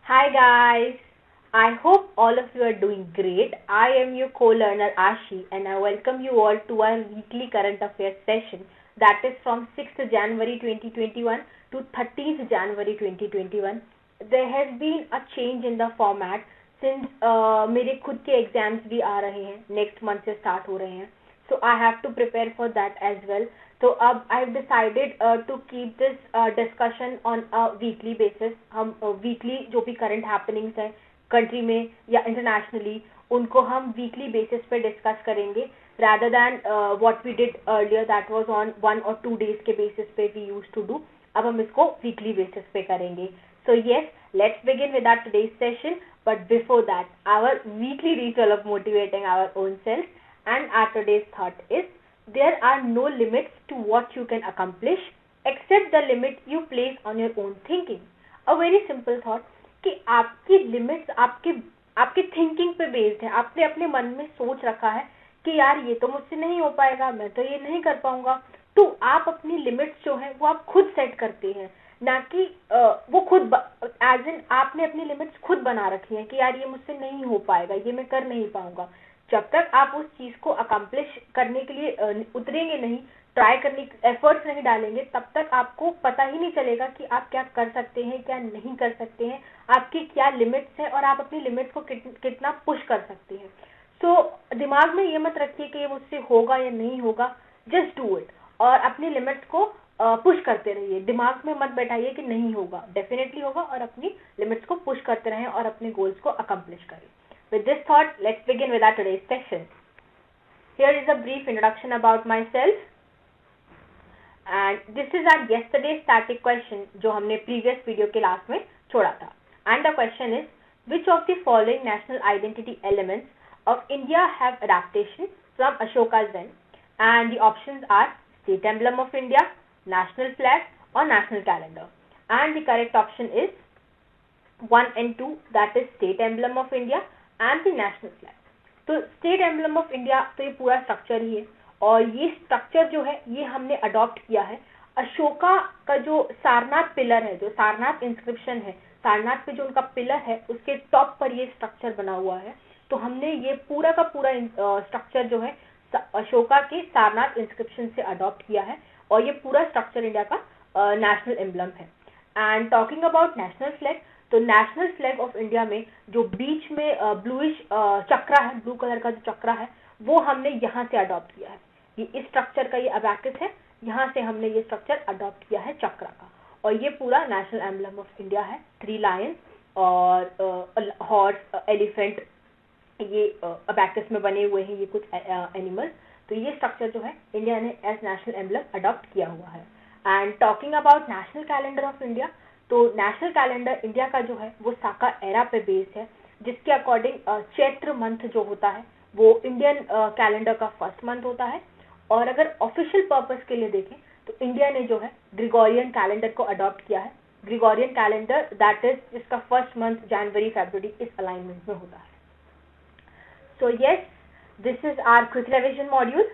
Hi guys, I hope all of you are doing great. I am your co-learner Ashi and I welcome you all to our weekly current affairs session that is from 6th January 2021 to 30th January 2021. There has been a change in the format since मेरे खुद के exams भी आ रहे हैं, next month से start हो रहे हैं, so I have to prepare for that as well. तो अब I have decided to keep this discussion on a weekly basis. हम वीकली जो भी करंट हैपनिंग्स हैं कंट्री में या इंटरनेशनली उनको हम वीकली बेसिस पे डिस्कस करेंगे rather than what we did earlier that was on 1 or 2 days के बेसिस पे we used to do. अब हम इसको वीकली बेसिस पे करेंगे. So yes, let's begin with our today's session. But before that, our weekly ritual of motivating our own self and our today's thought is there are no limits to what you can accomplish except the limit you place on your own thinking. A very simple thought कि आपकी limits आपके thinking पे based है. आपने अपने मन में सोच रखा है कि यार ये तो मुझसे नहीं हो पाएगा, मैं तो ये नहीं कर पाऊंगा. तो आप अपनी लिमिट्स जो है वो आप खुद सेट करते हैं, ना कि वो खुद एज इन आपने अपनी लिमिट्स खुद बना रखी है कि यार ये मुझसे नहीं हो पाएगा, ये मैं कर नहीं पाऊंगा. जब तक आप उस चीज को अकम्प्लिश करने के लिए उतरेंगे नहीं, ट्राई करने एफर्ट्स नहीं डालेंगे, तब तक आपको पता ही नहीं चलेगा कि आप क्या कर सकते हैं, क्या नहीं कर सकते हैं, आपकी क्या लिमिट्स हैं और आप अपनी लिमिट्स को कितना पुश कर सकते हैं. सो दिमाग में ये मत रखिए कि ये मुझसे होगा या नहीं होगा, जस्ट डू इट और अपनी लिमिट्स को पुश करते रहिए. दिमाग में मत बैठाइए कि नहीं होगा, डेफिनेटली होगा और अपनी लिमिट्स को पुश करते रहें और अपने गोल्स को अकम्प्लिश करें. With this thought, let's begin with our today's session. Here is a brief introduction about myself. And this is our yesterday's static question जो हमने previous video के last में छोड़ा था. And the question is, which of the following national identity elements of India have adaptation from Ashoka's zen? And the options are state emblem of India, national flag or national calendar. And the correct option is 1 and 2, that is state emblem of India and the national flag. तो state emblem of India तो ये पूरा structure ही है और ये structure जो है ये हमने अडॉप्ट किया है अशोका का जो सारनाथ पिलर है, जो सारनाथ इंस्क्रिप्शन है, सारनाथ पे जो उनका पिलर है उसके टॉप पर ये स्ट्रक्चर बना हुआ है. तो हमने ये पूरा का पूरा स्ट्रक्चर जो है अशोका के सारनाथ इंस्क्रिप्शन से अडॉप्ट किया है और ये पूरा स्ट्रक्चर इंडिया का नेशनल एम्बलम है. And talking about national flag, तो नेशनल फ्लैग ऑफ इंडिया में जो बीच में ब्लूइश चक्रा है, ब्लू कलर का जो चक्रा है वो हमने यहाँ से अडॉप्ट किया है. ये इस स्ट्रक्चर का ये अबैकस है, यहाँ से हमने ये स्ट्रक्चर अडॉप्ट किया है चक्रा का और ये पूरा नेशनल एम्बलम ऑफ इंडिया है. 3 लायंस और हॉर्स, एलिफेंट, ये अबैकस में बने हुए हैं ये कुछ एनिमल्स. तो ये स्ट्रक्चर जो है इंडिया ने एज नेशनल एम्बलम अडॉप्ट किया हुआ है. And talking about national calendar of India, तो नेशनल कैलेंडर इंडिया का जो है वो साका एरा पे बेस्ड है, जिसके अकॉर्डिंग चैत्र मंथ जो होता है वो इंडियन कैलेंडर का फर्स्ट मंथ होता है. और अगर ऑफिशियल पर्पस के लिए देखें तो इंडिया ने जो है ग्रिगोरियन कैलेंडर को अडॉप्ट किया है. ग्रिगोरियन कैलेंडर दैट इज जिसका फर्स्ट मंथ जनवरी फरवरी इस अलाइनमेंट में होता है. So yes, this is our quick revision module.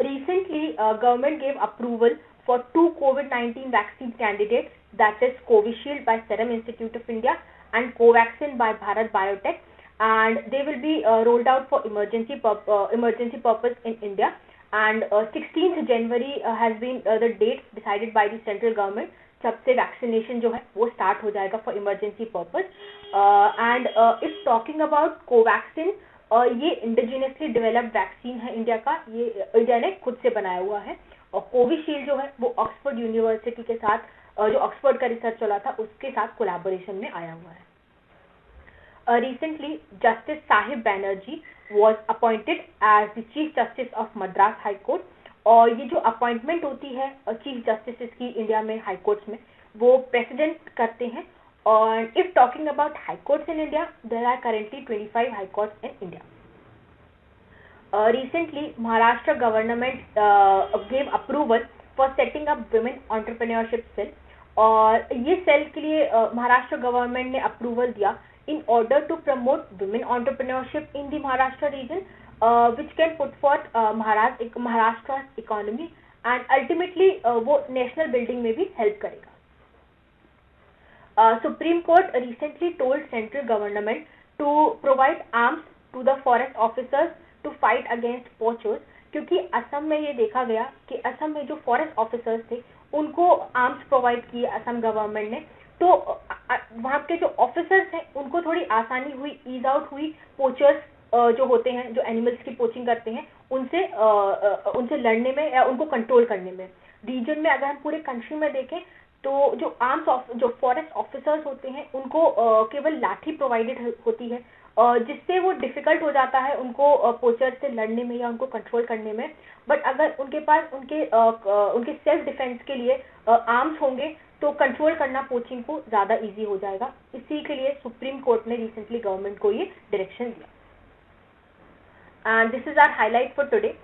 Recently, government gave approval for 2 COVID-19 vaccine candidates, that is Covishield by Serum Institute of India and Covaxin by Bharat Biotech, and they will be rolled out for emergency purpose in India. And 16th January has been the date decided by the central government जब से vaccination जो है वो start हो जाएगा for emergency purpose. And if talking about Covaxin, ये indigenously developed vaccine है India का, ये इंडिया ने खुद से बनाया हुआ है. और कोविशील्ड जो है वो ऑक्सफोर्ड यूनिवर्सिटी के साथ जो ऑक्सफोर्ड का रिसर्च चला था उसके साथ कोलैबोरेशन में आया हुआ है. Recently, Justice Sahib Banerjee was appointed as the Chief Justice of Madras High Court. और ये जो अपॉइंटमेंट होती है चीफ जस्टिस की इंडिया में हाई कोर्ट्स में, वो प्रेसिडेंट करते हैं. और if talking about high courts in India, there are currently 25 high courts in India. Recently Maharashtra government gave approval for setting up women entrepreneurship cell. और ये सेल के लिए महाराष्ट्र गवर्नमेंट ने अप्रूवल दिया in order to promote women entrepreneurship in the Maharashtra region, which can put forth Maharashtra's economy and ultimately वो national building में भी help करेगा. Supreme Court recently told central government to provide arms to the forest officers to fight against poachers, क्योंकि असम में ये देखा गया कि असम में जो फॉरेस्ट ऑफिसर्स थे उनको आर्म्स प्रोवाइड किए असम गवर्नमेंट ने, तो वहाँ के जो ऑफिसर्स हैं उनको थोड़ी आसानी हुई, ईज आउट हुई पोचर्स जो होते हैं, जो एनिमल्स की पोचिंग करते हैं, उनसे लड़ने में या उनको कंट्रोल करने में। रीजन में अगर हम पूरे कंट्री में देखें तो जो जो फॉरेस्ट ऑफिसर्स होते हैं उनको केवल लाठी प्रोवाइडेड होती है, जिससे वो डिफिकल्ट हो जाता है उनको पोचर से लड़ने में या उनको कंट्रोल करने में। बट अगर उनके पास उनके सेल्फ डिफेंस के लिए आर्म्स होंगे तो कंट्रोल करना पोचिंग को ज़्यादा इजी हो जाएगा। इसी के लिए सुप्रीम कोर्ट ने रिसेंटली गवर्नमेंट को ये डायरेक्शन दिया। And this is our highlight for today.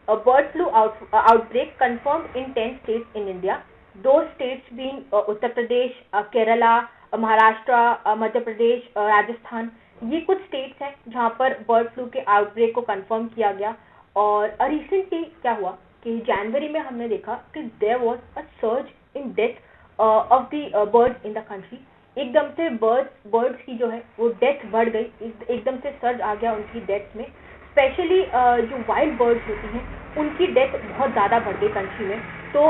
A bird flu outbreak confirmed in 10 states in India. Those states being Uttar Pradesh, Kerala, Maharashtra, Madhya Pradesh, Rajasthan. ये कुछ states हैं जहाँ पर bird flu के outbreak को confirm किया गया। और रिसेंटली क्या हुआ कि जनवरी में हमने देखा कि there was a surge in death of the birds in the country. एकदम से बर्ड्स की जो है वो डेथ बढ़ गई, एकदम से सर्ज आ गया उनकी डेथ में। स्पेशली जो वाइल्ड बर्ड्स होती हैं उनकी डेथ बहुत ज़्यादा बढ़ गई कंट्री में। तो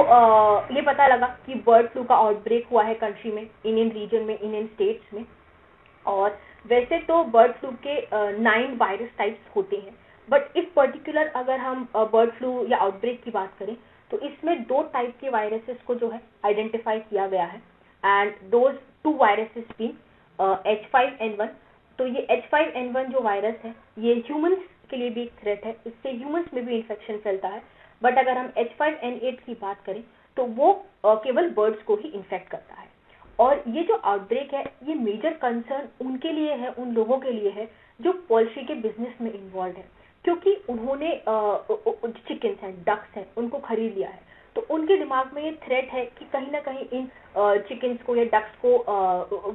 ये पता लगा कि बर्ड फ्लू का आउटब्रेक हुआ है कंट्री में, इंडियन रीजन में, इंडियन स्टेट्स में। और वैसे तो बर्ड फ्लू के 9 वायरस टाइप्स होते हैं, बट इस पर्टिकुलर अगर हम बर्ड फ्लू या आउटब्रेक की बात करें तो इसमें 2 टाइप के वायरसेस को जो है आइडेंटिफाई किया गया है। एंड दोज 2 वायरसेस भी H5N1। तो ये H5N1 जो वायरस है ये ह्यूमंस के लिए भी एक थ्रेट है, इससे ह्यूमंस में भी इन्फेक्शन फैलता है। बट अगर हम H5N8 की बात करें तो वो केवल बर्ड्स को ही इन्फेक्ट करता है। और ये जो आउटब्रेक है ये मेजर कंसर्न उनके लिए है, उन लोगों के लिए है जो पोल्ट्री के बिजनेस में इन्वॉल्व है, क्योंकि उन्होंने चिकन्स हैं, डक्स हैं, उनको खरीद लिया है। तो उनके दिमाग में ये थ्रेट है कि कहीं ना कहीं इन चिकन्स को या डक्स को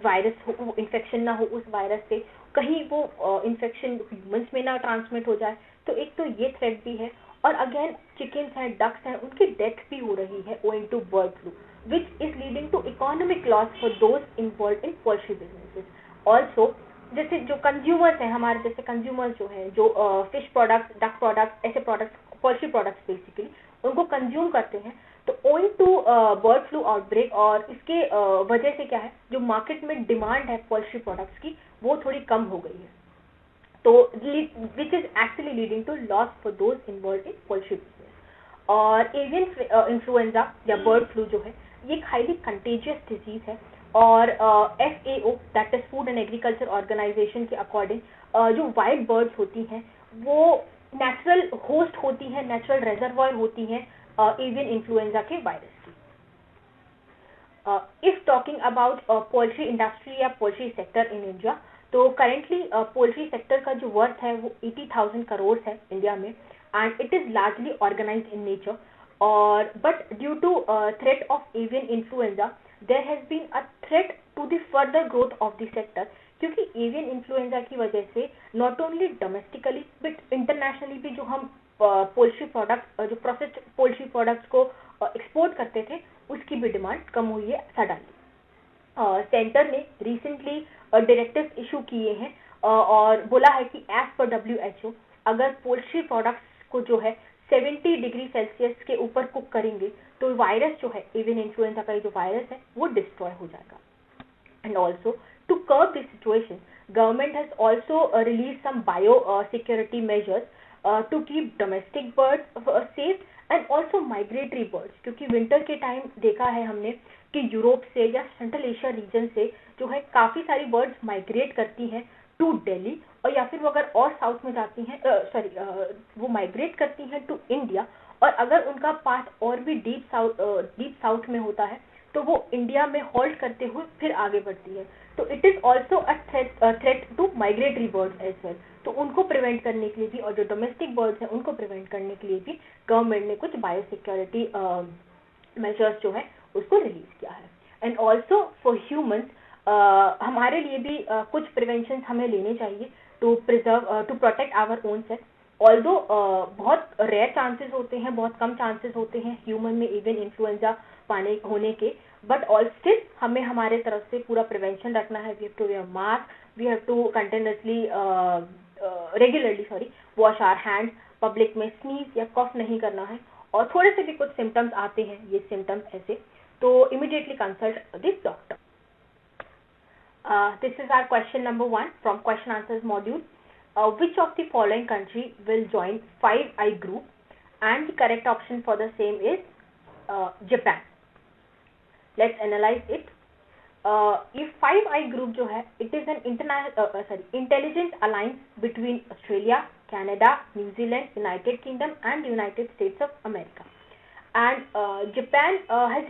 वायरस हो, इन्फेक्शन ना हो उस वायरस से, कहीं वो इन्फेक्शन ह्यूमंस में ना ट्रांसमिट हो जाए। तो एक तो ये थ्रेट भी है। और अगेन चिकन्स हैं, डक्स हैं, उनकी डेथ भी हो रही है owing to bird flu, which is leading to economic loss for those involved in poultry businesses. Also, जैसे जो कंज्यूमर्स हैं, हमारे जैसे कंज्यूमर्स जो हैं, जो फिश प्रोडक्ट्स, डक प्रोडक्ट्स, ऐसे प्रोडक्ट्स, पोल्ट्री प्रोडक्ट्स बेसिकली उनको कंज्यूम करते हैं, तो owing to bird flu outbreak और इसके वजह से क्या है, जो मार्केट में डिमांड है पोल्ट्री प्रोडक्ट्स की वो थोड़ी कम हो गई है। तो which is actually leading to loss for those involve in poultry business. और एवियन इन्फ्लुएंजा या बर्ड फ्लू जो है ये एक हाईली कंटेजियस डिजीज है। और FAO that is food and agriculture organisation के अकॉर्डिंग जो वाइल्ड बर्ड्स होती हैं वो नेचुरल होस्ट होती हैं, नेचुरल रेजर्वॉयर होती हैं एवियन इन्फ्लुएंजा के वायरस की। If talking about poultry industry या पोल्ट्री सेक्टर इन इंडिया, तो करेंटली पोल्ट्री सेक्टर का जो वर्थ है वो 80,000 करोड़ है इंडिया में, and it is largely organised in nature. और but due to threat of avian influenza there has been a threat to the further growth of the sector, क्योंकि avian influenza की वजह से not only domestically but internationally भी जो हम poultry product, जो processed poultry products को export करते थे उसकी भी डिमांड कम हुई है सडनली। सेंटर ने रिसेंटली डायरेक्टिव्स इशू किए हैं और बोला है कि एज पर WHO अगर पोल्ट्री प्रोडक्ट्स को जो है 70 डिग्री सेल्सियस के ऊपर कुक करेंगे तो वायरस जो है एवियन इन्फ्लुएंजा का जो वायरस है वो डिस्ट्रॉय हो जाएगा। And also to curb this situation government has also release some bio security measures to keep domestic birds safe and also migratory birds, क्योंकि विंटर के टाइम देखा है हमने कि यूरोप से या सेंट्रल एशिया रीजन से जो है काफ़ी सारी बर्ड्स माइग्रेट करती हैं टू दिल्ली, और या फिर वो अगर और साउथ में जाती हैं वो माइग्रेट करती हैं टू इंडिया, और अगर उनका पाथ और भी डीप साउथ में होता है तो वो इंडिया में हॉल्ट करते हुए फिर आगे बढ़ती है। तो it is also a threat to migratory birds as well. तो उनको प्रिवेंट करने के लिए भी और जो डोमेस्टिक बर्ड्स हैं उनको प्रिवेंट करने के लिए भी गवर्नमेंट ने कुछ बायो सिक्योरिटी मेजर्स जो है उसको रिलीज किया है। एंड ऑल्सो फॉर ह्यूमंस हमारे लिए भी कुछ प्रिवेंशन हमें लेने चाहिए to protect our own self. Although बहुत रेयर चांसेस होते हैं, बहुत कम चांसेस होते हैं ह्यूमन में एवियन इन्फ्लुएंजा पाने होने के, बट ऑल स्टिल हमें हमारे तरफ से पूरा प्रिवेंशन रखना है. We have to wear mask, we have to continuously regularly wash our hands, public में स्नीज या कफ नहीं करना है, और थोड़े से भी कुछ सिम्टम्स आते हैं, ये सिम्टम्स ऐसे, तो immediately consult this doctor. This is our question number 1 from question answers module. Which of the following country will join 5i group? And the correct option for the same is Japan. Let's analyze it. If 5i group जो है, it is an intelligent alliance between Australia, Canada, New Zealand, United Kingdom and United States of America. And Japan has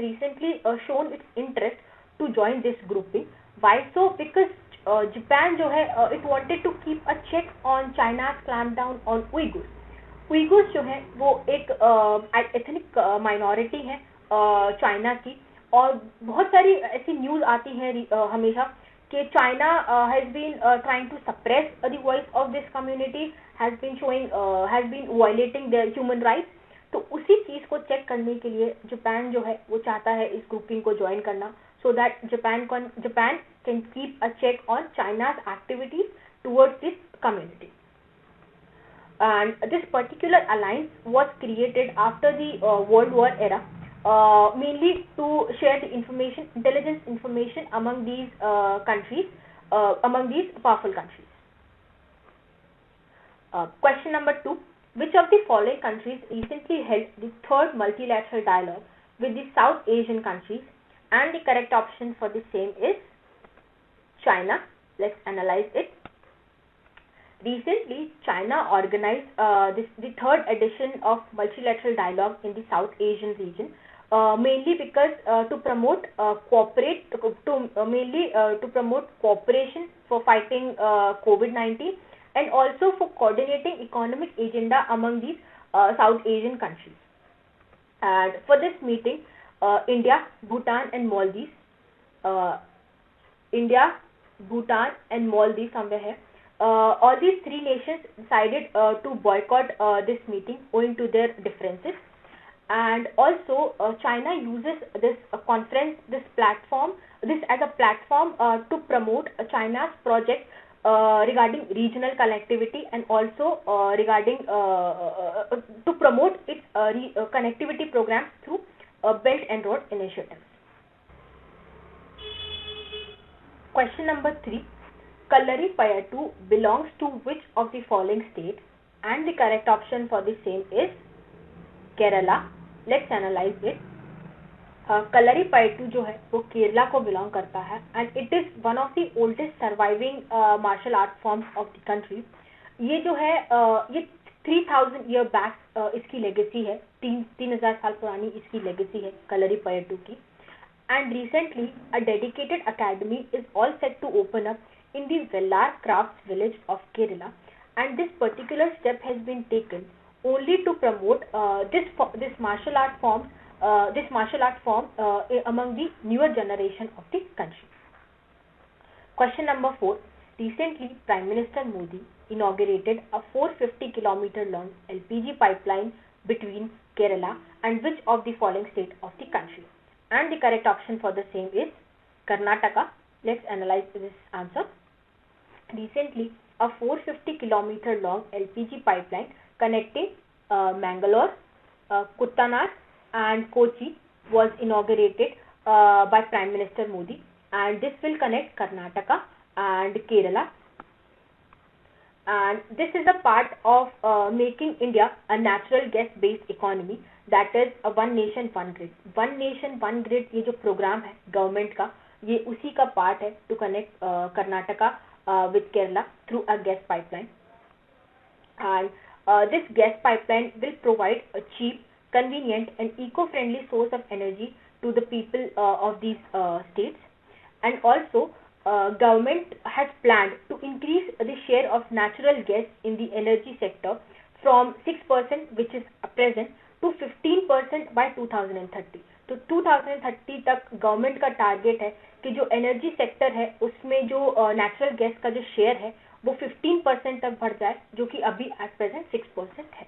recently shown its interest to join this grouping. Why so? Because Japan जो है, it wanted to keep a check on China's clampdown on Uyghurs. Uyghurs जो है वो एक ethnic minority है China की, और बहुत सारी ऐसी न्यूज आती हैं हमेशा कि China has been trying to suppress the voice of this community, has been violating there human rights. तो उसी चीज को चेक करने के लिए जापान जो है वो चाहता है इस ग्रुपिंग को ज्वाइन करना, so that Japan can keep a check on China's activities towards this community. And this particular alliance was created after the World War era, mainly to share the intelligence information among these countries, among these powerful countries. Question number 2. Which of the following countries recently held the third multilateral dialogue with the South Asian countries? And the correct option for the same is China. Let's analyze it. Recently, China organized the third edition of multilateral dialogue in the South Asian region, mainly because to promote cooperation for fighting COVID-19, and also for coordinating economic agenda among these South Asian countries. And for this meeting, India, Bhutan and Maldives, somewhere here, all these three nations decided to boycott this meeting owing to their differences. And also China uses this conference, this as a platform to promote China's project regarding regional connectivity, and also regarding to promote its connectivity programs through Belt and Road initiatives. Question number 3. Kallaripayattu belongs to which of the following states? And the correct option for the same is Kerala. Let's analyze it. Kallaripayattu जो है वो केरला को belong करता है, and it is one of the oldest surviving martial art forms of the country. ये जो है ये 3000 year back इसकी लेगेसी है, 3000 साल पुरानी इसकी लेगेसी है कलरीपयट्टू की. And recently a dedicated academy is all set to open up in the Vellar crafts village of Kerala, and this particular step has been taken only to promote this martial art form among the newer generation of the country. Question number 4. Recently, Prime Minister Modi inaugurated a 450-kilometer long LPG pipeline between Kerala and which of the following state of the country? And the correct option for the same is Karnataka. Let's analyze this answer. Recently, a 450-kilometer long LPG pipeline connecting Mangalore, Kuttanad and Kochi was inaugurated by Prime Minister Modi, and this will connect Karnataka and Kerala. And this is a part of making India a natural gas based economy, that is a one nation one grid. One nation one grid ये जो program है government का, ये उसी का part है to connect Karnataka with Kerala through a gas pipeline. And this gas pipeline will provide a cheap, convenient and eco-friendly source of energy to the people of these states. And also government has planned to increase the share of natural gas in the energy sector from 6% which is present to 15% by 2030. तो 2030 तक government का target है कि जो energy sector है उसमें जो natural gas का जो शेयर है वो 15% तक बढ़ जाए, जो कि अभी एट प्रेजेंट 6% है।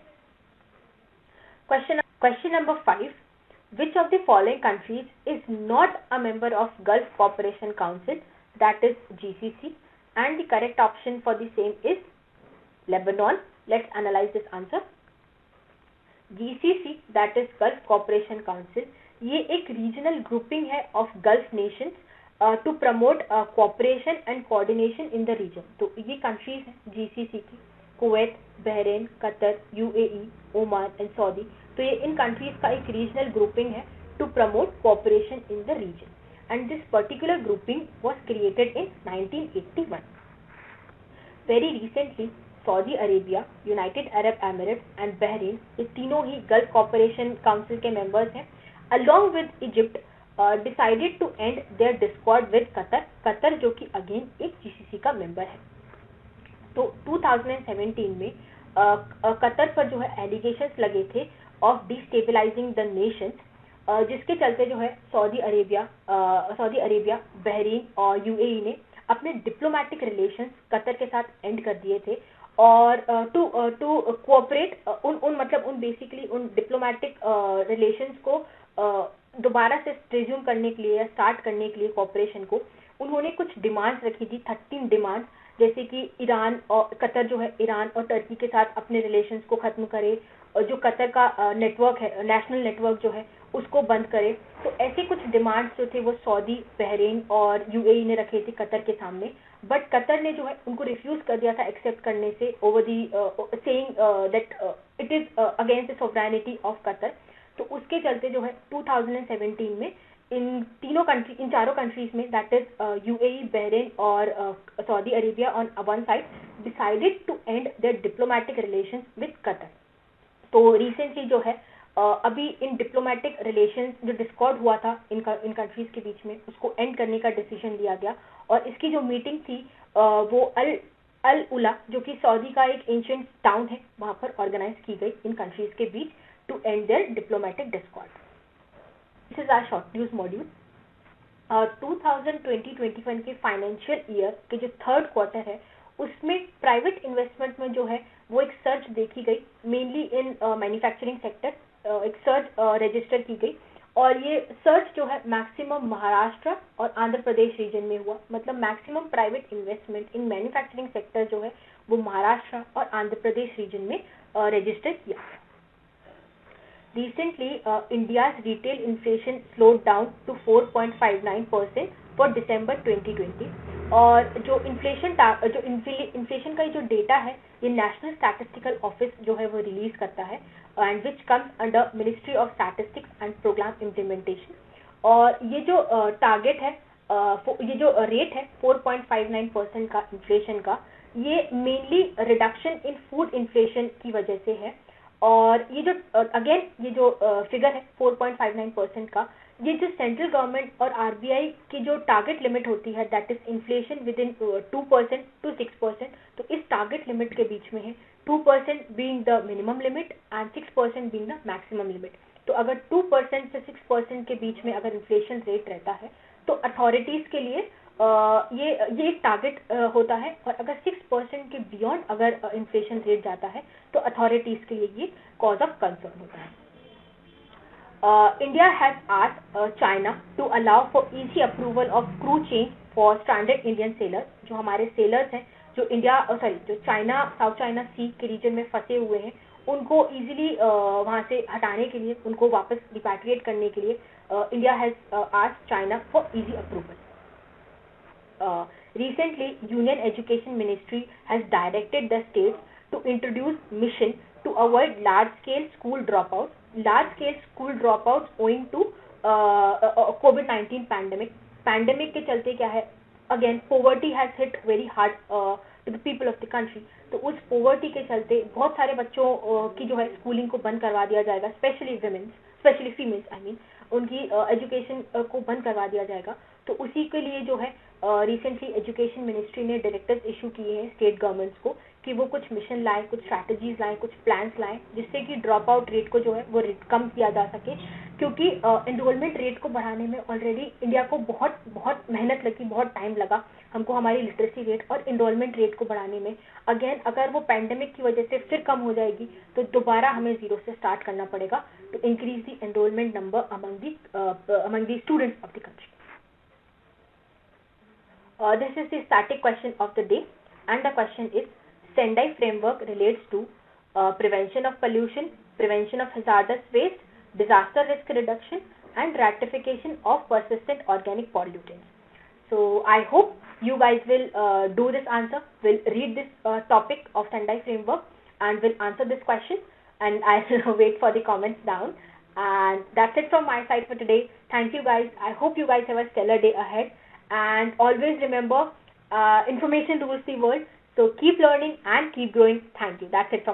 Question number 5, which of the following countries is not a member of Gulf Cooperation Council, that is GCC, and the correct option for the same is Lebanon. Let's analyze this answer. GCC, that is Gulf Cooperation Council, ये एक regional grouping है of gulf Nations to promote cooperation and coordination in the reason. तो ये countries हैं GCC की, Kuwait, Bahrain, Qatar, UAE, Oman and Saudi. तो ये इन countries का एक रीजनल ग्रुपिंग है to promote cooperation in the reason, and this particular grouping was created in 1981। Very recently Saudi Arabia, United Arab Emirates and Bahrain, ये तीनों ही gulf cooperation council के members हैं, along with Egypt decided to end their discord with Qatar जो कि again एक GCC का member है। तो 2017 में कतर पर जो है एलिगेशंस लगे थे ऑफ डिस्टेबलाइजिंग द नेशंस, जिसके चलते जो है सऊदी अरेबिया, बहरीन और यूएई ने अपने डिप्लोमेटिक रिलेशंस कतर के साथ एंड कर दिए थे, और टू कोऑपरेट उन बेसिकली उन डिप्लोमेटिक रिलेशंस को दोबारा से रिज्यूम करने के लिए या स्टार्ट करने के लिए कोऑपरेशन को उन्होंने कुछ डिमांड्स रखी थी, 13 डिमांड्स, जैसे कि ईरान और कतर जो है ईरान और टर्की के साथ अपने रिलेशंस को खत्म करे, और जो कतर का नेटवर्क है, नेशनल नेटवर्क जो है उसको बंद करे। तो ऐसे कुछ डिमांड्स जो थे वो सऊदी, बहरीन और यूएई ने रखे थे कतर के सामने, बट कतर ने जो है उनको रिफ्यूज कर दिया था एक्सेप्ट करने से, over the saying that it is against the sovereignty of Qatar. तो उसके चलते जो है 2017 में इन चारों कंट्रीज में, दैट इज यूएई, बहरीन और Saudi Arabia on one side, decided to end their diplomatic relations with Qatar. तो रिसेंटली जो है अभी इन डिप्लोमेटिक रिलेशंस जो डिस्कॉर्ड हुआ था इन कंट्रीज के बीच में, उसको एंड करने का डिसीजन लिया गया, और इसकी जो मीटिंग थी वो अल उला, जो कि सऊदी का एक एंशिएंट टाउन है, वहां पर ऑर्गेनाइज की गई इन कंट्रीज के बीच to end their diplomatic discord. This is our short news module. 2020-21 के फाइनेंशियल ईयर के जो थर्ड क्वार्टर है उसमें प्राइवेट इन्वेस्टमेंट में जो है वो एक सर्च देखी गई, मेनली इन मैन्युफैक्चरिंग सेक्टर, एक सर्च रजिस्टर की गई, और ये सर्च जो है मैक्सिमम महाराष्ट्र और आंध्र प्रदेश रीजन में हुआ। मतलब maximum private investment in manufacturing sector जो है वो महाराष्ट्र और आंध्र प्रदेश रीजन में रजिस्टर किया गया। Recently, India's retail inflation slowed down to 4.59% for December 2020, और जो इन्फ्लेशन का जो डेटा है ये नेशनल स्टैटिस्टिकल ऑफिस जो है वो रिलीज करता है, and which comes under ministry of statistics and programme implementation. और ये जो टारगेट है, ये जो रेट है 4.59% का इन्फ्लेशन का, ये mainly reduction in food inflation की वजह से है। और ये जो अगेन ये जो फिगर है 4.59% का, ये जो सेंट्रल गवर्नमेंट और आरबीआई की जो टारगेट लिमिट होती है, that is inflation within 2% to 6%, तो इस टारगेट लिमिट के बीच में है, 2% being the minimum limit and 6% being the maximum limit. तो अगर 2% से 6% के बीच में अगर इन्फ्लेशन रेट रहता है तो अथॉरिटीज के लिए ये एक टारगेट होता है, और अगर 6% के बियॉन्ड अगर इन्फ्लेशन रेट जाता है तो अथॉरिटीज के लिए ये कॉज ऑफ कंसर्न होता है। India has asked China to allow for easy approval of crew change for stranded Indian sailors। जो हमारे सेलर्स हैं जो जो चाइना, साउथ चाइना सी के रीजन में फंसे हुए हैं, उनको इजीली वहां से हटाने के लिए, उनको वापस रिपैट्रिएट करने के लिए India has asked China for easy approval. Recently, Union Education Ministry has directed the states to introduce mission to avoid large-scale school dropouts. Large-scale school dropouts owing to COVID-19 pandemic. Pandemic के चलते क्या है? Again, poverty has hit very hard to the people of the country. तो उस poverty के चलते बहुत सारे बच्चों की जो है स्कूलिंग को बंद करवा दिया जाएगा, स्पेशली females, I mean, उनकी एजुकेशन को बंद करवा दिया जाएगा। तो उसी के लिए जो है रिसेंटली एजुकेशन मिनिस्ट्री ने डायरेक्टिव्स इशू किए हैं स्टेट गवर्नमेंट्स को कि वो कुछ मिशन लाएं, कुछ स्ट्रैटेजीज लाएं, कुछ प्लान्स लाएं, जिससे कि ड्रॉप आउट रेट को जो है वो कम किया जा सके। क्योंकि एनरोलमेंट रेट को बढ़ाने में ऑलरेडी इंडिया को बहुत बहुत मेहनत लगी, बहुत टाइम लगा हमको हमारी लिटरेसी रेट और एनरोलमेंट रेट को बढ़ाने में। अगेन अगर वो पैंडेमिक की वजह से फिर कम हो जाएगी तो दोबारा हमें जीरो से स्टार्ट करना पड़ेगा to increase the enrolment number among the students of the country. This is the static question of the day, and the question is: Sendai framework relates to prevention of pollution, prevention of hazardous waste, disaster risk reduction, and ratification of persistent organic pollutants. So I hope you guys will do this answer, will read this topic of Sendai framework, and will answer this question. And I will wait for the comments down. And that's it from my side for today. Thank you guys. I hope you guys have a stellar day ahead. And always remember, information rules the world. So keep learning and keep growing. Thank you. That's it from